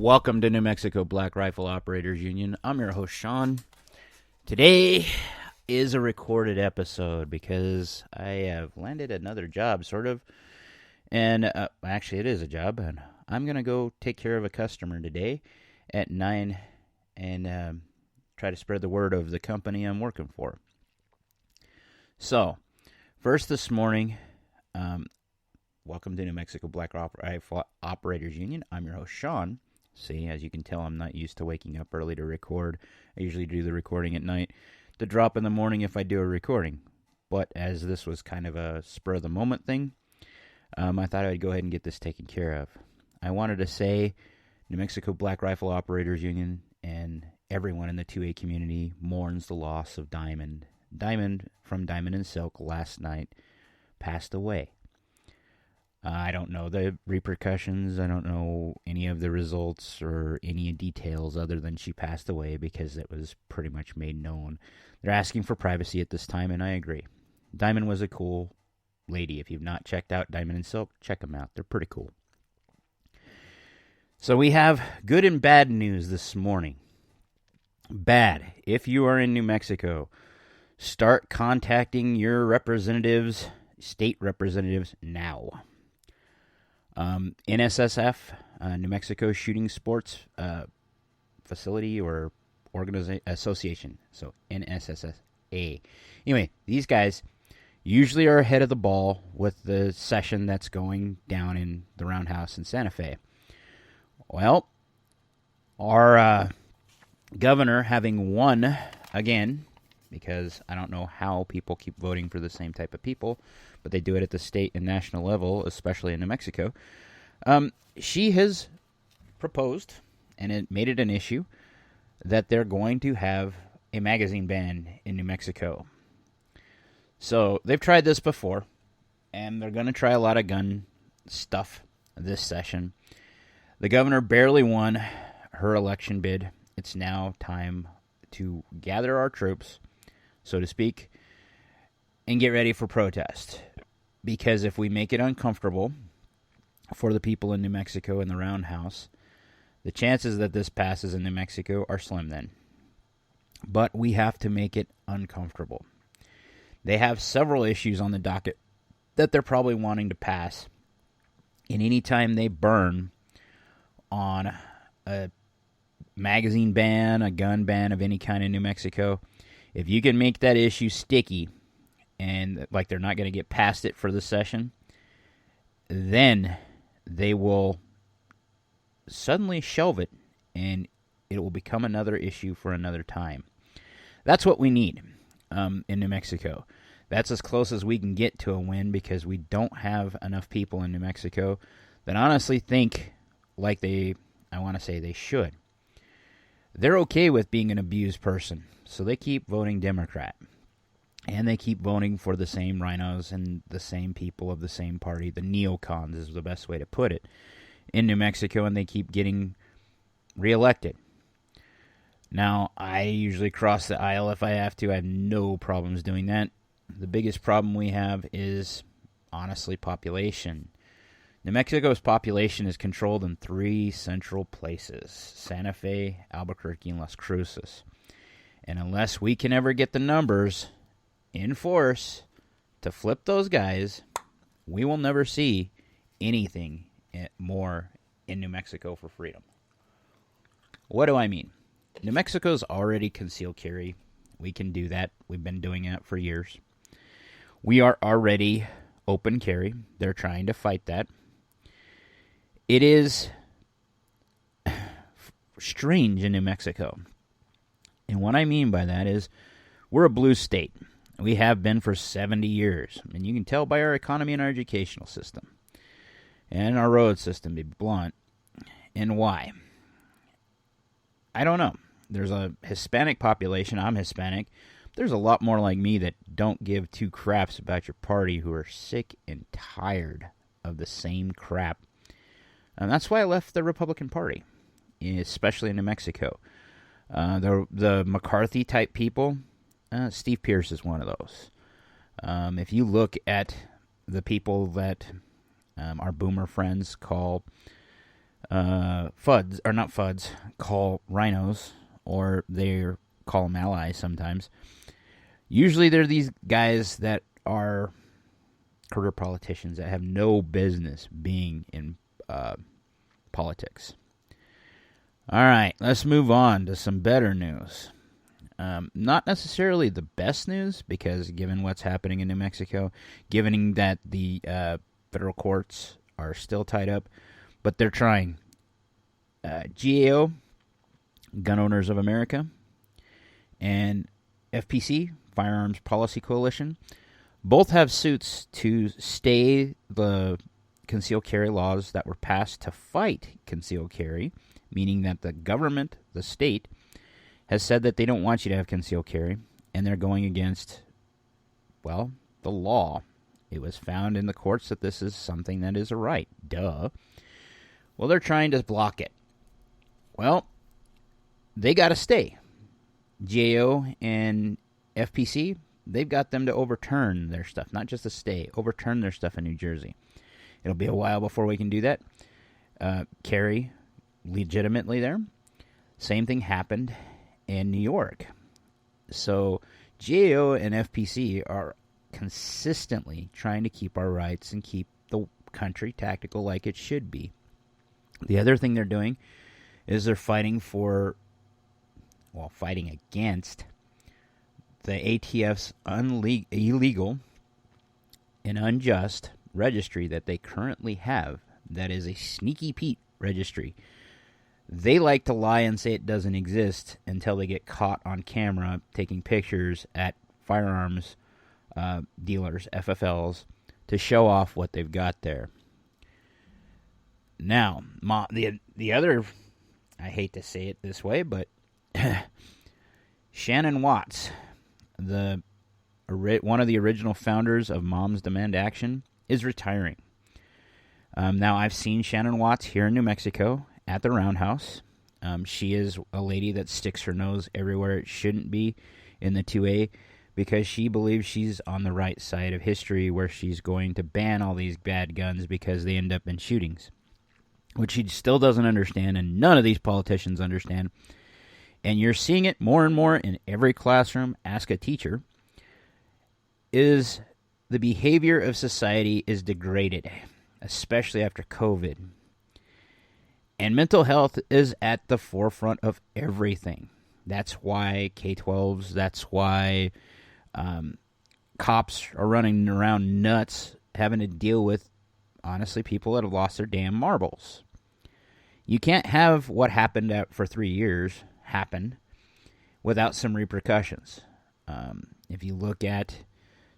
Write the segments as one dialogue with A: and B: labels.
A: Welcome to New Mexico Black Rifle Operators Union. I'm your host, Sean. Today is a recorded episode because I have landed another job, sort of. And actually, it is a job. And I'm going to go take care of a customer today at 9 and try to spread the word of the company I'm working for. So, first this morning, welcome to New Mexico Black Rifle Operators Union. I'm your host, Sean. See, as you can tell, I'm not used to waking up early to record. I usually do the recording at night to drop in the morning if I do a recording. But as this was kind of a spur-of-the-moment thing, I thought I'd go ahead and get this taken care of. I wanted to say New Mexico Black Rifle Operators Union and everyone in the 2A community mourns the loss of Diamond. Diamond from Diamond and Silk last night passed away. I don't know the repercussions. I don't know any of the results or any details other than she passed away because it was pretty much made known. They're asking for privacy at this time, and I agree. Diamond was a cool lady. If you've not checked out Diamond and Silk, check them out. They're pretty cool. So we have good and bad news this morning. Bad. If you are in New Mexico, start contacting your representatives, state representatives, now. NSSF, New Mexico Shooting Sports Facility or Association. So NSSA. Anyway, these guys usually are ahead of the ball with the session that's going down in the Roundhouse in Santa Fe. Well, our governor having won again, because I don't know how people keep voting for the same type of people, but they do it at the state and national level, especially in New Mexico. She has proposed, and it made it an issue, that they're going to have a magazine ban in New Mexico. So they've tried this before, and they're going to try a lot of gun stuff this session. The governor barely won her election bid. It's now time to gather our troops, so to speak, and get ready for protest. Because if we make it uncomfortable for the people in New Mexico in the Roundhouse, the chances that this passes in New Mexico are slim then. But we have to make it uncomfortable. They have several issues on the docket that they're probably wanting to pass. And anytime they burn on a magazine ban, a gun ban of any kind in New Mexico, if you can make that issue sticky, and like they're not going to get past it for the session, then they will suddenly shelve it, and it will become another issue for another time. That's what we need in New Mexico. That's as close as we can get to a win because we don't have enough people in New Mexico that honestly think like they should. They're okay with being an abused person, so they keep voting Democrat. And they keep voting for the same rhinos and the same people of the same party. The neocons is the best way to put it in New Mexico, and they keep getting reelected. Now, I usually cross the aisle if I have to. I have no problems doing that. The biggest problem we have is, honestly, population. New Mexico's population is controlled in 3 central places: Santa Fe, Albuquerque, and Las Cruces. And unless we can ever get the numbers in force to flip those guys, we will never see anything more in New Mexico for freedom. What do I mean? New Mexico's already concealed carry. We can do that. We've been doing that for years. We are already open carry. They're trying to fight that. It is strange in New Mexico. And what I mean by that is we're a blue state. We have been for 70 years, and you can tell by our economy and our educational system, and our road system, to be blunt. And why? I don't know. There's a Hispanic population. I'm Hispanic. There's a lot more like me that don't give 2 craps about your party, who are sick and tired of the same crap. And that's why I left the Republican Party, especially in New Mexico. The McCarthy-type people, Steve Pearce is one of those. If you look at the people that our boomer friends call FUDs, or not FUDs, call rhinos, or they call them allies sometimes. Usually they're these guys that are career politicians that have no business being in politics. All right, let's move on to some better news. Not necessarily the best news, because given what's happening in New Mexico, given that the federal courts are still tied up, but they're trying. GAO, Gun Owners of America, and FPC, Firearms Policy Coalition, both have suits to stay the concealed carry laws that were passed to fight concealed carry, meaning that the government, the state, has said that they don't want you to have concealed carry, and they're going against, well, the law. It was found in the courts that this is something that is a right. Duh. Well, they're trying to block it. Well, they got to stay. GAO and FPC, they've got them to overturn their stuff, not just to stay, overturn their stuff in New Jersey. It'll be a while before we can do that. Carry legitimately there. Same thing happened in New York. So GAO and FPC are consistently trying to keep our rights and keep the country tactical like it should be. The other thing they're doing is they're fighting against the ATF's illegal and unjust registry that they currently have. That is a Sneaky Pete registry. They like to lie and say it doesn't exist until they get caught on camera taking pictures at firearms dealers, FFLs, to show off what they've got there. Now, the other, I hate to say it this way, but Shannon Watts, one of the original founders of Moms Demand Action, is retiring. Now, I've seen Shannon Watts here in New Mexico at the Roundhouse. She is a lady that sticks her nose everywhere it shouldn't be in the 2A, because she believes she's on the right side of history, where she's going to ban all these bad guns because they end up in shootings, which she still doesn't understand, and none of these politicians understand. And you're seeing it more and more in every classroom. Ask a teacher. Is the behavior of society is degraded, especially after COVID. And mental health is at the forefront of everything. That's why K-12s, that's why cops are running around nuts, having to deal with, honestly, people that have lost their damn marbles. You can't have what happened for 3 years happen without some repercussions. If you look at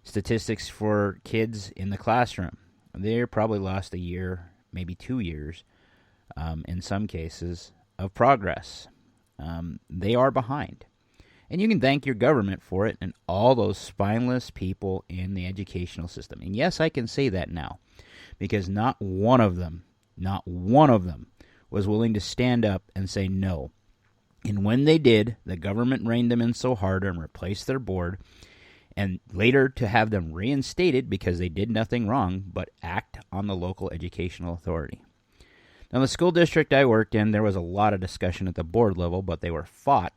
A: statistics for kids in the classroom, they probably lost a year, maybe 2 years, in some cases, of progress. They are behind. And you can thank your government for it and all those spineless people in the educational system. And yes, I can say that now, because not one of them was willing to stand up and say no. And when they did, the government reined them in so hard and replaced their board, and later to have them reinstated because they did nothing wrong but act on the local educational authority. Now, the school district I worked in, there was a lot of discussion at the board level, but they were fought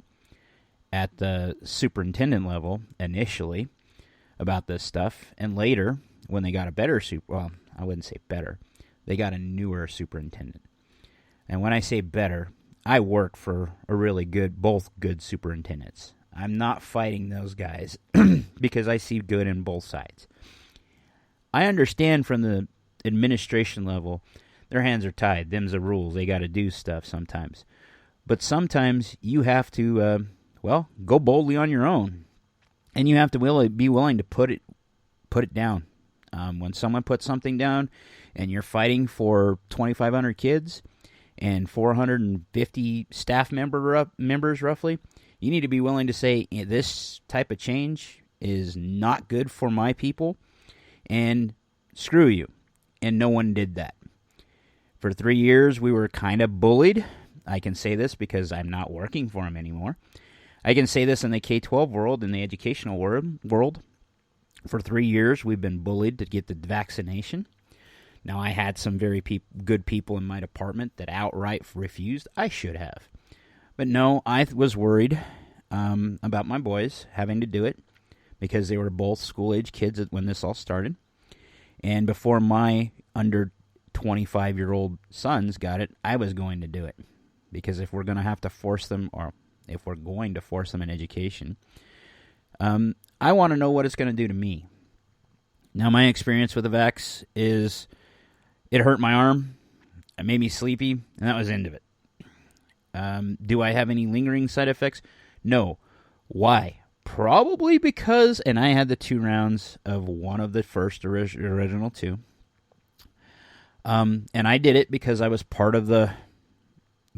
A: at the superintendent level initially about this stuff. And later, when they got a better I wouldn't say better, they got a newer superintendent. And when I say better, I work for both good superintendents. I'm not fighting those guys because I see good in both sides. I understand from the administration level, their hands are tied. Them's the rules. They got to do stuff sometimes. But sometimes you have to, go boldly on your own. And you have to be willing to put it down. When someone puts something down and you're fighting for 2,500 kids and 450 staff members roughly, you need to be willing to say, this type of change is not good for my people, and screw you. And no one did that. For 3 years, we were kind of bullied. I can say this because I'm not working for them anymore. I can say this in the K-12 world, in the educational world. For 3 years, we've been bullied to get the vaccination. Now, I had some very good people in my department that outright refused. I should have. But no, I was worried about my boys having to do it because they were both school-age kids when this all started. And before my under 25-year-old sons got it, I was going to do it. Because if we're going to have to force them, or if we're going to force them in education, I want to know what it's going to do to me. Now, my experience with the vax is it hurt my arm, it made me sleepy, and that was the end of it. Do I have any lingering side effects? No. Why? Probably because, and I had the 2 rounds of one of the first original 2. And I did it because I was part of the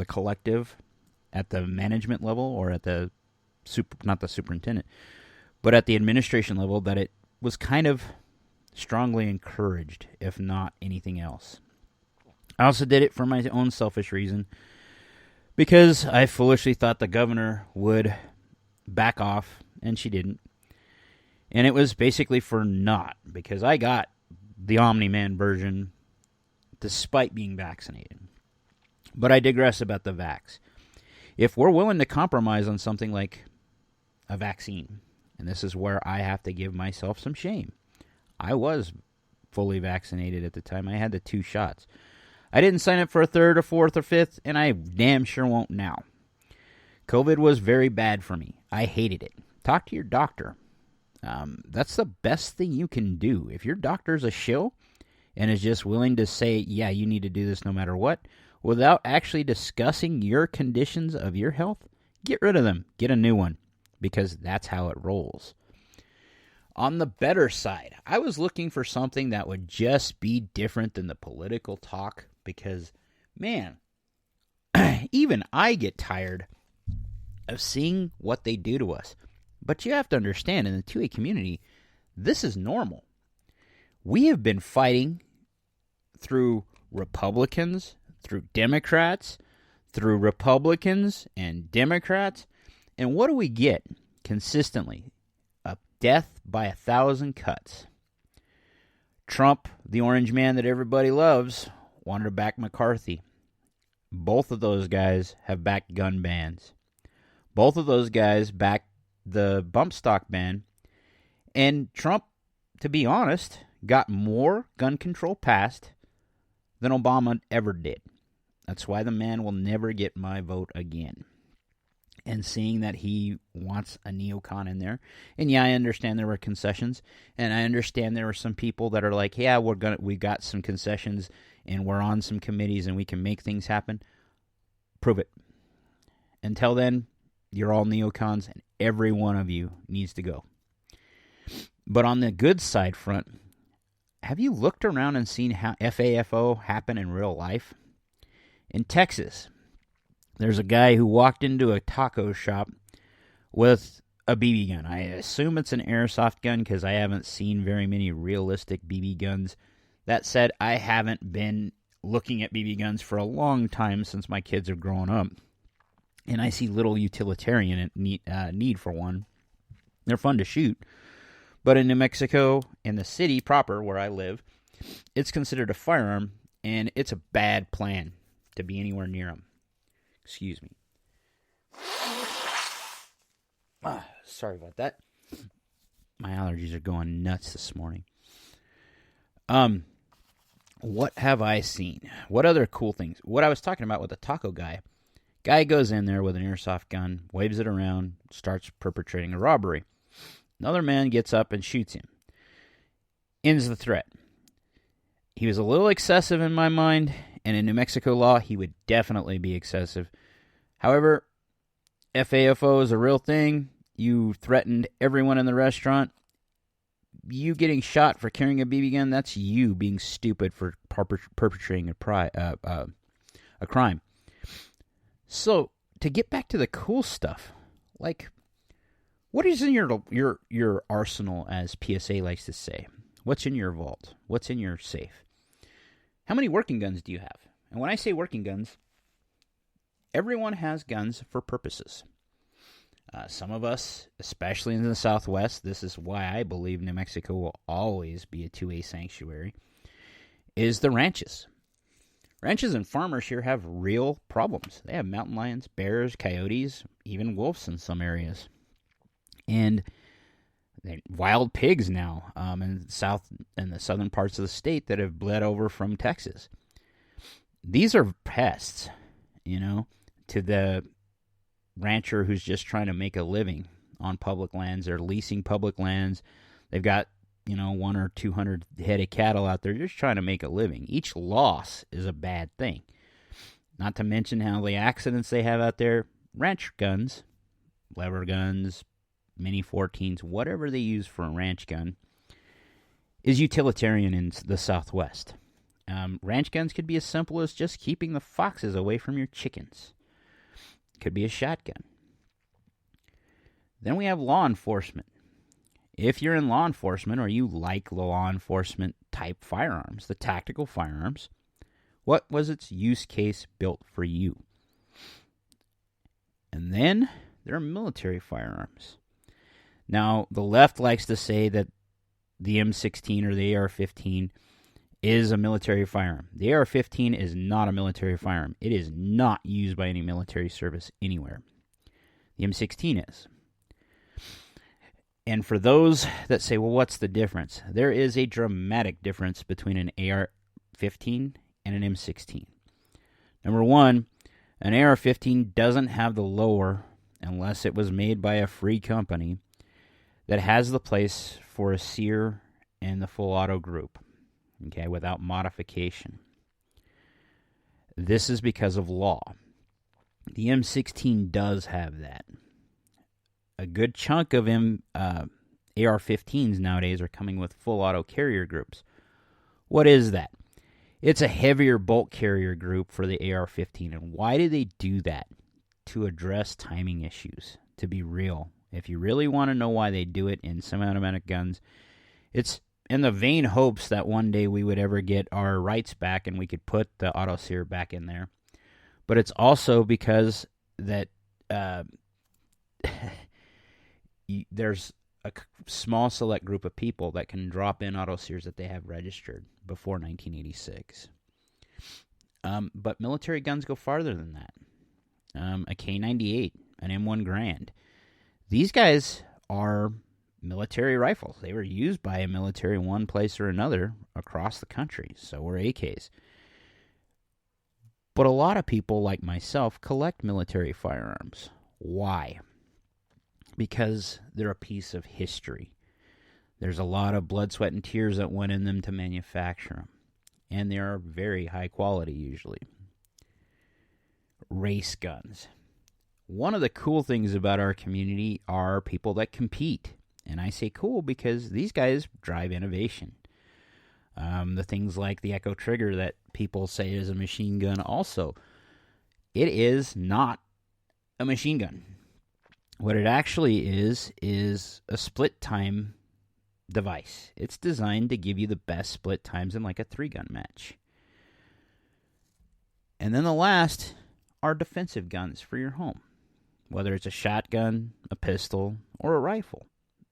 A: collective at the management level, or at the not the superintendent, but at the administration level, that it was kind of strongly encouraged, if not anything else. I also did it for my own selfish reason, because I foolishly thought the governor would back off, and she didn't. And it was basically for naught, because I got the Omni-Man version despite being vaccinated. But I digress about the vax. If we're willing to compromise on something like a vaccine, and this is where I have to give myself some shame. I was fully vaccinated at the time. I had the 2 shots. I didn't sign up for a 3rd or 4th or 5th, and I damn sure won't now. COVID was very bad for me. I hated it. Talk to your doctor. That's the best thing you can do. If your doctor's a shill and is just willing to say, yeah, you need to do this no matter what, without actually discussing your conditions of your health, get rid of them. Get a new one, because that's how it rolls. On the better side, I was looking for something that would just be different than the political talk, because, man, even I get tired of seeing what they do to us. But you have to understand, in the 2A community, this is normal. We have been fighting through Republicans, through Democrats, through Republicans and Democrats, and what do we get consistently? A death by 1,000 cuts. Trump, the orange man that everybody loves, wanted to back McCarthy. Both of those guys have backed gun bans. Both of those guys backed the bump stock ban. And Trump, to be honest, got more gun control passed than Obama ever did. That's why the man will never get my vote again. And seeing that he wants a neocon in there, and yeah, I understand there were concessions, and I understand there were some people that are like, yeah, we got some concessions, and we're on some committees, and we can make things happen. Prove it. Until then, you're all neocons, and every one of you needs to go. But on the good side front, have you looked around and seen how FAFO happen in real life? In Texas, there's a guy who walked into a taco shop with a BB gun. I assume it's an airsoft gun because I haven't seen very many realistic BB guns. That said, I haven't been looking at BB guns for a long time since my kids have grown up. And I see little utilitarian need for one. They're fun to shoot. But in New Mexico, in the city proper where I live, it's considered a firearm, and it's a bad plan to be anywhere near them. Excuse me. Sorry about that. My allergies are going nuts this morning. What have I seen? What other cool things? What I was talking about with the taco guy. Guy goes in there with an airsoft gun, waves it around, starts perpetrating a robbery. Another man gets up and shoots him. Ends the threat. He was a little excessive in my mind, and in New Mexico law, he would definitely be excessive. However, FAFO is a real thing. You threatened everyone in the restaurant. You getting shot for carrying a BB gun, that's you being stupid for perpetrating a crime. So, to get back to the cool stuff, like, what is in your arsenal, as PSA likes to say? What's in your vault? What's in your safe? How many working guns do you have? And when I say working guns, everyone has guns for purposes. Some of us, especially in the Southwest, this is why I believe New Mexico will always be a 2A sanctuary, is the ranches. Ranches and farmers here have real problems. They have mountain lions, bears, coyotes, even wolves in some areas. And wild pigs now in the southern parts of the state that have bled over from Texas. These are pests, to the rancher who's just trying to make a living on public lands. They're leasing public lands. They've got 100 or 200 head of cattle out there just trying to make a living. Each loss is a bad thing. Not to mention how the accidents they have out there, ranch guns, lever guns, mini 14s, whatever they use for a ranch gun, is utilitarian in the Southwest. Ranch guns could be as simple as just keeping the foxes away from your chickens. Could be a shotgun. Then we have law enforcement. If you're in law enforcement or you like law enforcement type firearms, the tactical firearms, what was its use case built for you? And then there are military firearms. Now, the left likes to say that the M16 or the AR-15 is a military firearm. The AR-15 is not a military firearm. It is not used by any military service anywhere. The M16 is. And for those that say, well, what's the difference? There is a dramatic difference between an AR-15 and an M16. Number one, an AR-15 doesn't have the lower, unless it was made by a free company, that has the place for a sear and the full auto group, okay, without modification. This is because of law. The M16 does have that. A good chunk of AR-15s nowadays are coming with full auto carrier groups. What is that? It's a heavier bolt carrier group for the AR-15. And why do they do that? To address timing issues, to be real. If you really want to know why they do it in semi-automatic guns, it's in the vain hopes that one day we would ever get our rights back and we could put the auto sear back in there. But it's also because that there's a small select group of people that can drop in auto sears that they have registered before 1986. But military guns go farther than that. A K98, an M1 Garand. These guys are military rifles. They were used by a military in one place or another across the country. So were AKs. But a lot of people, like myself, collect military firearms. Why? Because they're a piece of history. There's a lot of blood, sweat, and tears that went in them to manufacture them. And they are very high quality usually. Race guns. One of the cool things about our community are people that compete. And I say cool because these guys drive innovation. The things like the Echo Trigger that people say is a machine gun also. It is not a machine gun. What it actually is a split time device. It's designed to give you the best split times in like a 3-gun match. And then the last are defensive guns for your home. Whether it's a shotgun, a pistol, or a rifle.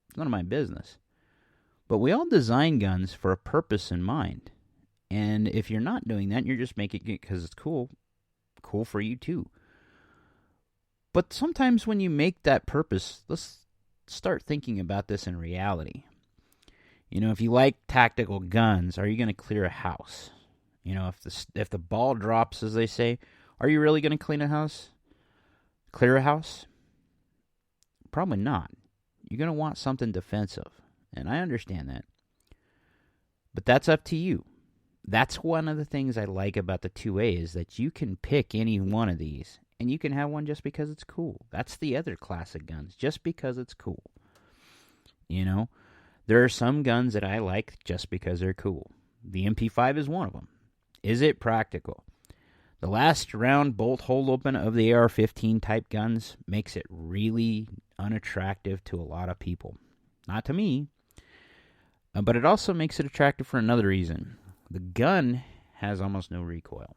A: It's none of my business. But we all design guns for a purpose in mind. And if you're not doing that, you're just making it because it's cool. Cool for you too. But sometimes when you make that purpose, let's start thinking about this in reality. If you like tactical guns, are you going to clear a house? If the ball drops, as they say, are you really going to clean a house? Clear a house? Probably not. You're going to want something defensive. And I understand that. But that's up to you. That's one of the things I like about the 2A is that you can pick any one of these. And you can have one just because it's cool. That's the other class of guns. Just because it's cool. There are some guns that I like just because they're cool. The MP5 is one of them. Is it practical? The last round bolt hold open of the AR-15 type guns makes it really unattractive to a lot of people. Not to me. But it also makes it attractive for another reason. The gun has almost no recoil.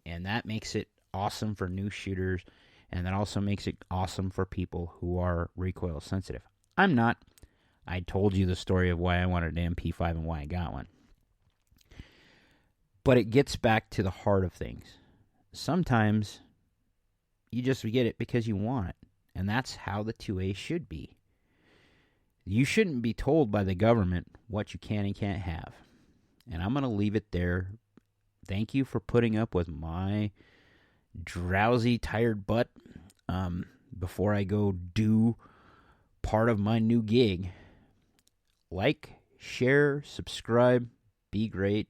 A: And that makes it awesome for new shooters. And that also makes it awesome for people who are recoil sensitive. I'm not. I told you the story of why I wanted an MP5 and why I got one. But it gets back to the heart of things. Sometimes you just get it because you want it. And that's how the 2A should be. You shouldn't be told by the government what you can and can't have. And I'm going to leave it there. Thank you for putting up with my drowsy, tired butt before I go do part of my new gig. Like, share, subscribe, be great.